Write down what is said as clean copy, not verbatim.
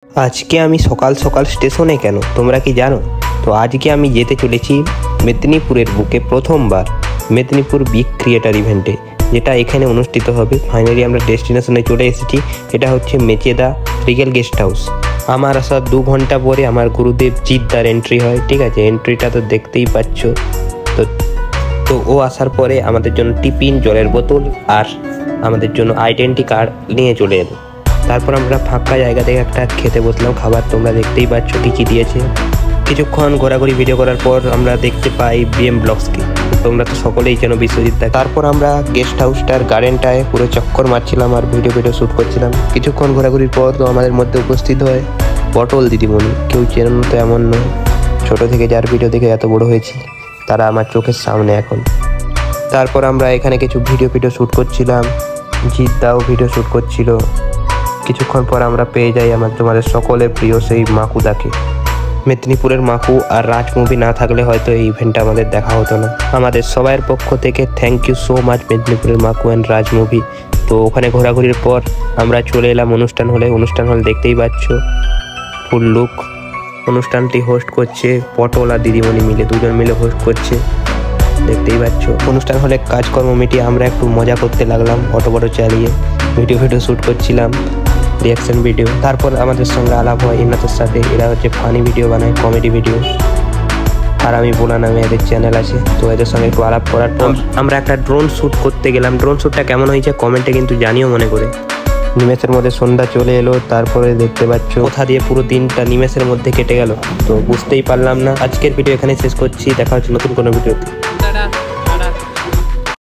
আজকে আমি সকাল সকাল স্টেশনে কেন তোমরা কি জানো? তো আজকে আমি যেতে চলেছি মেদিনীপুরের বুকে প্রথমবার মেদিনীপুর বিগ ক্রিয়েটার ইভেন্টে, যেটা এখানে অনুষ্ঠিত হবে। ফাইনালি আমরা ডেস্টিনেশনে চলে এসেছি। এটা হচ্ছে মেচেদা রিগেল গেস্ট হাউস। আমার আসার 2 ঘন্টা পরে আমার গুরুদেব জিদ্দার এন্ট্রি হয়। ঠিক আছে, এন্ট্রিটা তো দেখতেই পাচ্ছ। তো ও আসার পরে আমাদের জন্য টিফিন, জলের বোতল আর আমাদের জন্য আইডেন্টি কার্ড নিয়ে চলে এলো। তারপর আমরা ফাঁকা জায়গা থেকে একটা খেতে বসলাম। খাবার তোমরা দেখতেই পাচ্ছ কী কী দিয়েছে। কিছুক্ষণ ঘোরাঘুরি ভিডিও করার পর আমরা দেখতে পাই বিএম ব্লগসকে। তোমরা তো সকলেই যেন বিশ্বজিৎ দা। তারপর আমরা গেস্ট হাউসটার গার্ডেনটায় পুরো চক্কর মারছিলাম আর ভিডিও শ্যুট করছিলাম। কিছুক্ষণ ঘোরাঘুরির পর তো আমাদের মধ্যে উপস্থিত হয় পটল দিদিমণি। কেউ চেনেন তো এমন নয়, ছোটো থেকে যার ভিডিও দেখে এত বড় হয়েছি তারা আমার চোখের সামনে এখন। তারপর আমরা এখানে কিছু ভিডিও শ্যুট করছিলাম, জিদ্দাও ভিডিও শ্যুট করছিল। কিছুক্ষণ পর আমরা পেয়ে যাই তোমাদের সকলের প্রিয় সেই মাকুদাকে। মেদিনীপুরের মাকু আর রাজ মুভি না থাকলে হয়তো এই ইভেন্টটা আমাদের দেখা হতো না। আমাদের সবাইয়ের পক্ষ থেকে থ্যাংক ইউ সো মাচ মেদিনীপুরের মাকু অ্যান্ড রাজ মুভি। তো ওখানে ঘোরাঘুরির পর আমরা চলে এলাম অনুষ্ঠান হল দেখতেই পাচ্ছ ফুল লুক। অনুষ্ঠানটি হোস্ট করছে পটল আর দিদিমণি মিলে, দুজন মিলে হোস্ট করছে, দেখতেই পাচ্ছ। অনুষ্ঠান হলে কাজকর্ম মিটিয়ে আমরা একটু মজা করতে লাগলাম, অটো চালিয়ে ভিডিও শ্যুট করছিলাম, রিয়াকশন ভিডিও। তারপর আমাদের সঙ্গে আলাপ হয় ইনাদের সাথে। এরা হচ্ছে ফানি ভিডিও বানায়, কমেডি ভিডিও। আর আমি বোনা নামে এদের চ্যানেল আছে। তো এদের সঙ্গে একটু আলাপ করার পর আমরা একটা ড্রোন শ্যুট করতে গেলাম। ড্রোন শ্যুটটা কেমন হয়েছে কমেন্টে কিন্তু জানিও মনে করে। নিমেষের মধ্যে সন্ধ্যা চলে এলো। তারপরে দেখতে পাচ্ছ কোথা দিয়ে পুরো দিনটা নিমেষের মধ্যে কেটে গেল, তো বুঝতেই পারলাম না। আজকের ভিডিও এখানে শেষ করছি, দেখা হচ্ছে নতুন কোনো ভিডিওতে।